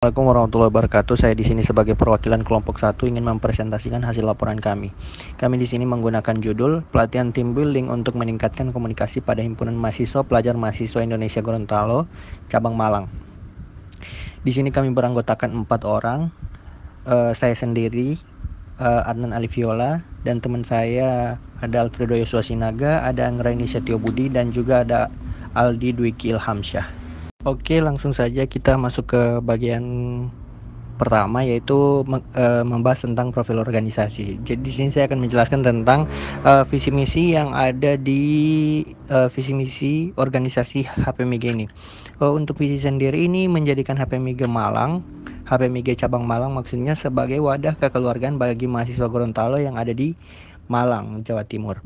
Assalamualaikum warahmatullahi wabarakatuh. Saya di sini sebagai perwakilan kelompok 1 ingin mempresentasikan hasil laporan kami. Kami di sini menggunakan judul pelatihan team building untuk meningkatkan komunikasi pada himpunan mahasiswa pelajar mahasiswa Indonesia Gorontalo cabang Malang. Di sini kami beranggotakan 4 orang. Saya sendiri, Adnan Alifiola, dan teman saya ada Alfredo Yosua Sinaga, ada Anggraini Setiobudi, dan juga ada Aldi Dwiki Ilhamsyah. Oke, langsung saja kita masuk ke bagian pertama, yaitu membahas tentang profil organisasi. Jadi di sini saya akan menjelaskan tentang visi misi yang ada di visi misi organisasi HPMIG ini. Untuk visi sendiri ini menjadikan HPMIG cabang Malang maksudnya sebagai wadah kekeluargaan bagi mahasiswa Gorontalo yang ada di Malang, Jawa Timur.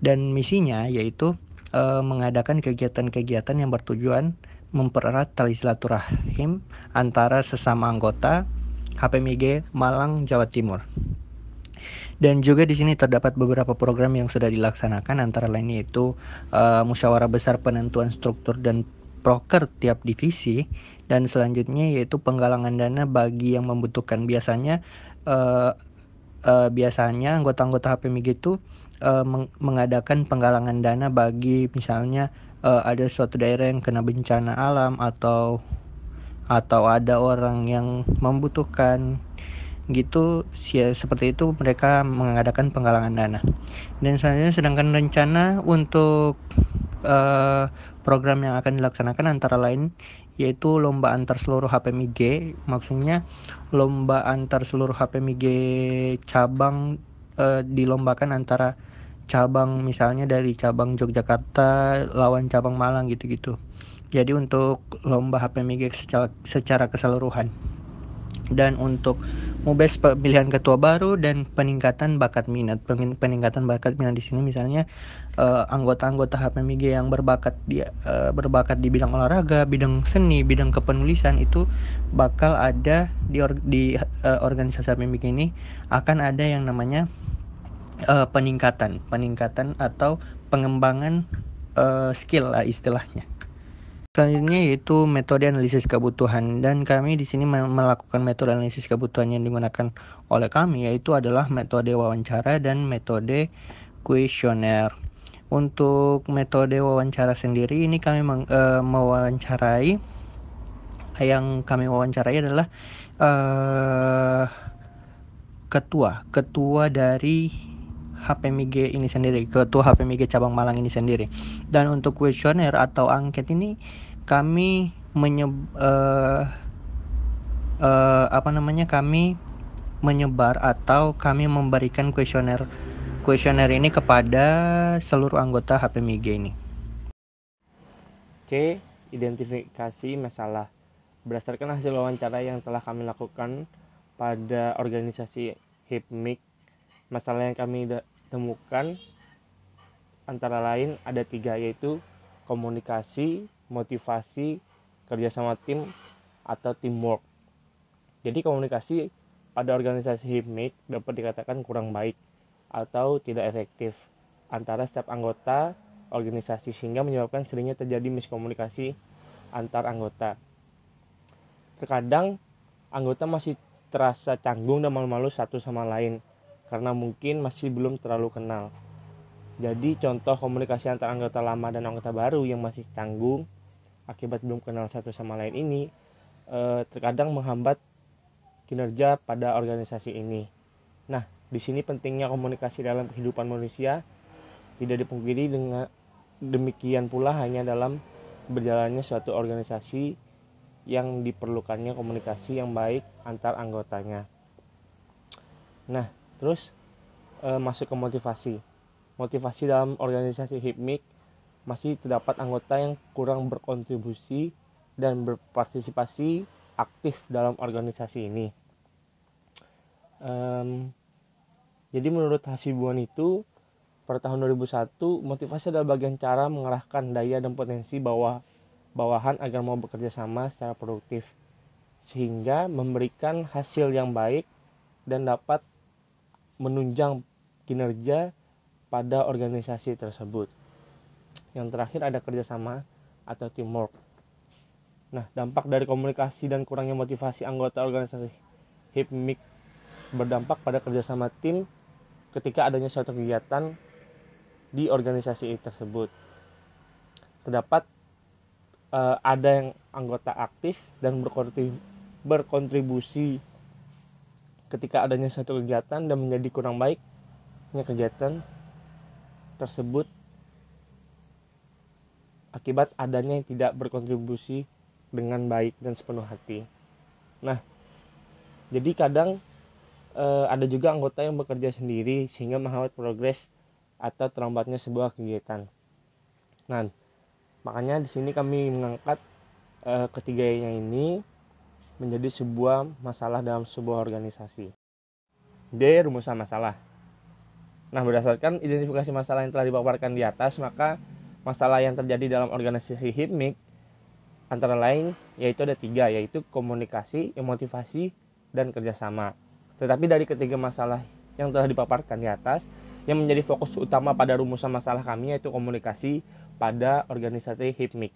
Dan misinya yaitu mengadakan kegiatan-kegiatan yang bertujuan mempererat tali silaturahim antara sesama anggota HPMIG Malang, Jawa Timur. Dan juga di sini terdapat beberapa program yang sudah dilaksanakan, antara lain yaitu musyawarah besar penentuan struktur dan proker tiap divisi, dan selanjutnya yaitu penggalangan dana bagi yang membutuhkan. Biasanya anggota-anggota HPMIG itu mengadakan penggalangan dana bagi misalnya ada suatu daerah yang kena bencana alam atau ada orang yang membutuhkan gitu, seperti itu mereka mengadakan penggalangan dana. Dan selanjutnya, sedangkan rencana untuk program yang akan dilaksanakan antara lain yaitu lomba antar seluruh HPMIG, maksudnya lomba antar seluruh HPMIG cabang dilombakan antara cabang, misalnya dari cabang Yogyakarta lawan cabang Malang gitu-gitu. Jadi untuk lomba HPMIG secara keseluruhan. Dan untuk MUBES pemilihan ketua baru dan peningkatan bakat minat. Peningkatan bakat minat di sini misalnya anggota-anggota HPMIG yang berbakat di bidang olahraga, bidang seni, bidang kepenulisan itu bakal ada di organisasi HPMIG ini akan ada yang namanya peningkatan atau pengembangan skill lah istilahnya. Selanjutnya yaitu metode analisis kebutuhan, dan kami di sini melakukan metode analisis kebutuhan yang digunakan oleh kami yaitu adalah metode wawancara dan metode kuesioner. Untuk metode wawancara sendiri ini kami mewawancarai adalah ketua dari HPMIG ini sendiri, ketua HPMIG cabang Malang ini sendiri. Dan untuk kuesioner atau angket ini kami kami menyebar atau kami memberikan kuesioner ini kepada seluruh anggota HPMIG ini. C. Identifikasi masalah. Berdasarkan hasil wawancara yang telah kami lakukan pada organisasi HIPMIG, masalah yang kami temukan antara lain ada 3, yaitu komunikasi, motivasi, kerjasama tim atau teamwork. Jadi komunikasi pada organisasi HIPMIG dapat dikatakan kurang baik atau tidak efektif antara setiap anggota organisasi, sehingga menyebabkan seringnya terjadi miskomunikasi antar anggota. Terkadang anggota masih terasa canggung dan malu-malu satu sama lain karena mungkin masih belum terlalu kenal. Jadi contoh komunikasi antara anggota lama dan anggota baru yang masih canggung akibat belum kenal satu sama lain ini terkadang menghambat kinerja pada organisasi ini. Nah, di sini pentingnya komunikasi dalam kehidupan manusia tidak dipungkiri, dengan demikian pula hanya dalam berjalannya suatu organisasi yang diperlukannya komunikasi yang baik antar anggotanya. Nah, terus masuk ke motivasi. Motivasi dalam organisasi HIPMIG masih terdapat anggota yang kurang berkontribusi dan berpartisipasi aktif dalam organisasi ini. Jadi menurut Hasibuan itu, pada tahun 2001, motivasi adalah bagian cara mengarahkan daya dan potensi bawahan agar mau bekerja sama secara produktif, sehingga memberikan hasil yang baik dan dapat menunjang kinerja pada organisasi tersebut. Yang terakhir ada kerjasama atau teamwork. Nah, dampak dari komunikasi dan kurangnya motivasi anggota organisasi HIPMIK berdampak pada kerjasama tim ketika adanya suatu kegiatan di organisasi tersebut. Terdapat ada yang anggota aktif dan berkontribusi ketika adanya suatu kegiatan dan menjadi kurang baiknya kegiatan tersebut akibat adanya yang tidak berkontribusi dengan baik dan sepenuh hati. Nah, jadi kadang ada juga anggota yang bekerja sendiri sehingga menghambat progres atau terlambatnya sebuah kegiatan. Nah, makanya di sini kami mengangkat ketiganya ini menjadi sebuah masalah dalam sebuah organisasi. D. Rumusan masalah. Nah, berdasarkan identifikasi masalah yang telah dipaparkan di atas, maka masalah yang terjadi dalam organisasi HIPMIK antara lain yaitu ada 3, yaitu komunikasi, motivasi, dan kerjasama. Tetapi dari ketiga masalah yang telah dipaparkan di atas, yang menjadi fokus utama pada rumusan masalah kami yaitu komunikasi pada organisasi HIPMIK.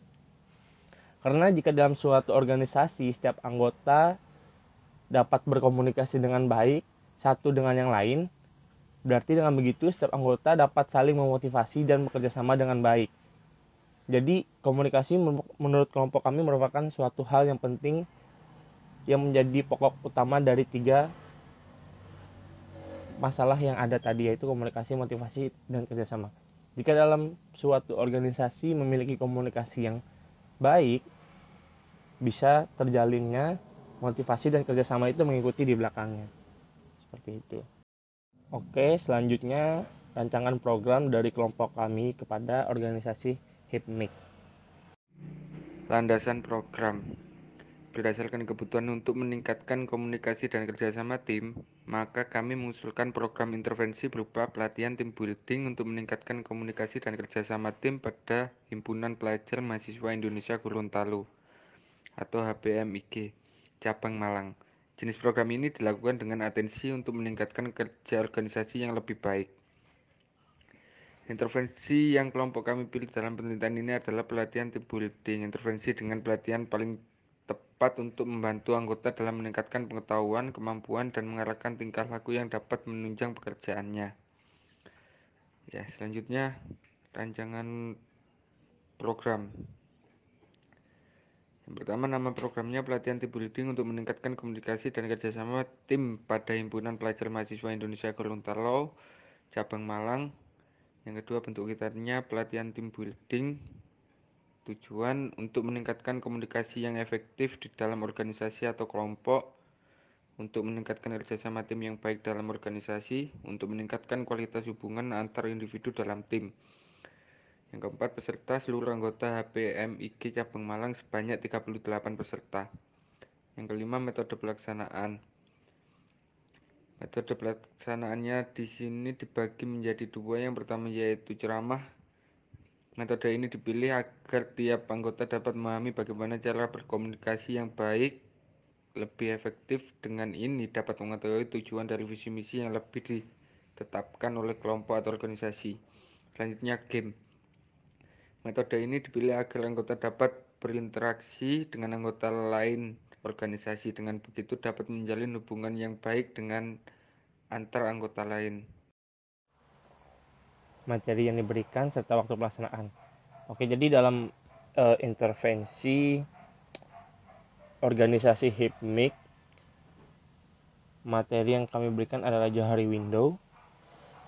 Karena jika dalam suatu organisasi setiap anggota dapat berkomunikasi dengan baik satu dengan yang lain, berarti dengan begitu setiap anggota dapat saling memotivasi dan bekerja sama dengan baik. Jadi komunikasi menurut kelompok kami merupakan suatu hal yang penting yang menjadi pokok utama dari 3 masalah yang ada tadi, yaitu komunikasi, motivasi, dan kerjasama. Jika dalam suatu organisasi memiliki komunikasi yang baik, bisa terjalinnya motivasi dan kerjasama itu mengikuti di belakangnya. Seperti itu. Oke, selanjutnya rancangan program dari kelompok kami kepada organisasi HIPMIK. Landasan program. Berdasarkan kebutuhan untuk meningkatkan komunikasi dan kerjasama tim, maka kami mengusulkan program intervensi berupa pelatihan tim building untuk meningkatkan komunikasi dan kerjasama tim pada Himpunan Pelajar Mahasiswa Indonesia Gorontalo atau HPMIG, cabang Malang. Jenis program ini dilakukan dengan atensi untuk meningkatkan kerja organisasi yang lebih baik. Intervensi yang kelompok kami pilih dalam penelitian ini adalah pelatihan tim building. Intervensi dengan pelatihan paling tepat untuk membantu anggota dalam meningkatkan pengetahuan, kemampuan, dan mengarahkan tingkah laku yang dapat menunjang pekerjaannya. Ya, selanjutnya rancangan program. Yang pertama, nama programnya pelatihan tim building untuk meningkatkan komunikasi dan kerjasama tim pada Himpunan Pelajar Mahasiswa Indonesia Gorontalo, cabang Malang. Yang kedua, bentuk kegiatannya pelatihan tim building. Tujuan untuk meningkatkan komunikasi yang efektif di dalam organisasi atau kelompok, untuk meningkatkan kerjasama tim yang baik dalam organisasi, untuk meningkatkan kualitas hubungan antar individu dalam tim. Yang keempat, peserta seluruh anggota HPMIG cabang Malang sebanyak 38 peserta. Yang kelima, metode pelaksanaan. Metode pelaksanaannya di sini dibagi menjadi 2. Yang pertama yaitu ceramah. Metode ini dipilih agar tiap anggota dapat memahami bagaimana cara berkomunikasi yang baik, lebih efektif. Dengan ini dapat mengetahui tujuan dari visi misi yang lebih ditetapkan oleh kelompok atau organisasi. Selanjutnya, game. Metode ini dipilih agar anggota dapat berinteraksi dengan anggota lain organisasi. Dengan begitu dapat menjalin hubungan yang baik dengan antar anggota lain. Materi yang diberikan serta waktu pelaksanaan. Oke, jadi dalam intervensi organisasi HIPMIK, materi yang kami berikan adalah Johari Window,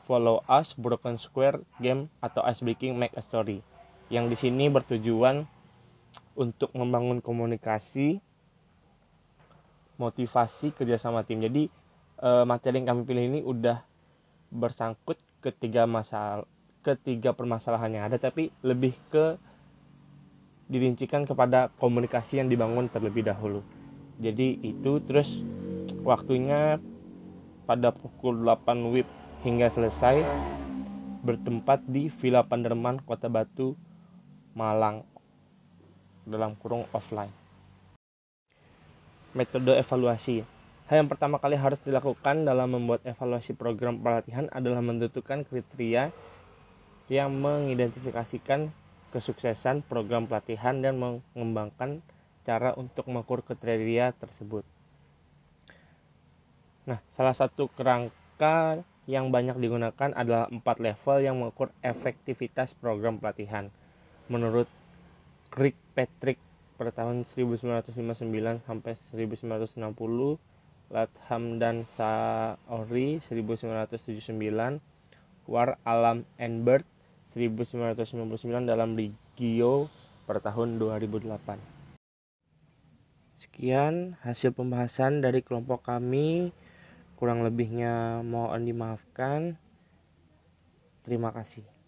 Follow Us, Broken Square Game, atau Ice Breaking Make a Story. Yang di sini bertujuan untuk membangun komunikasi, motivasi, kerjasama tim. Jadi materi yang kami pilih ini udah bersangkut ketiga permasalahan yang ada, tapi lebih ke dirincikan kepada komunikasi yang dibangun terlebih dahulu. Jadi itu, terus waktunya pada pukul 8 WIB hingga selesai, bertempat di Villa Panderman, Kota Batu, Malang, dalam kurung offline. Metode evaluasi. Hal yang pertama kali harus dilakukan dalam membuat evaluasi program pelatihan adalah menentukan kriteria yang mengidentifikasikan kesuksesan program pelatihan dan mengembangkan cara untuk mengukur kriteria tersebut. Nah, salah satu kerangka yang banyak digunakan adalah 4 level yang mengukur efektivitas program pelatihan. Menurut Kirkpatrick pada tahun 1959 sampai 1960, Latham dan Saori 1979, War Alam and Bird 1999 dalam Regio pada tahun 2008. Sekian hasil pembahasan dari kelompok kami. Kurang lebihnya mohon dimaafkan. Terima kasih.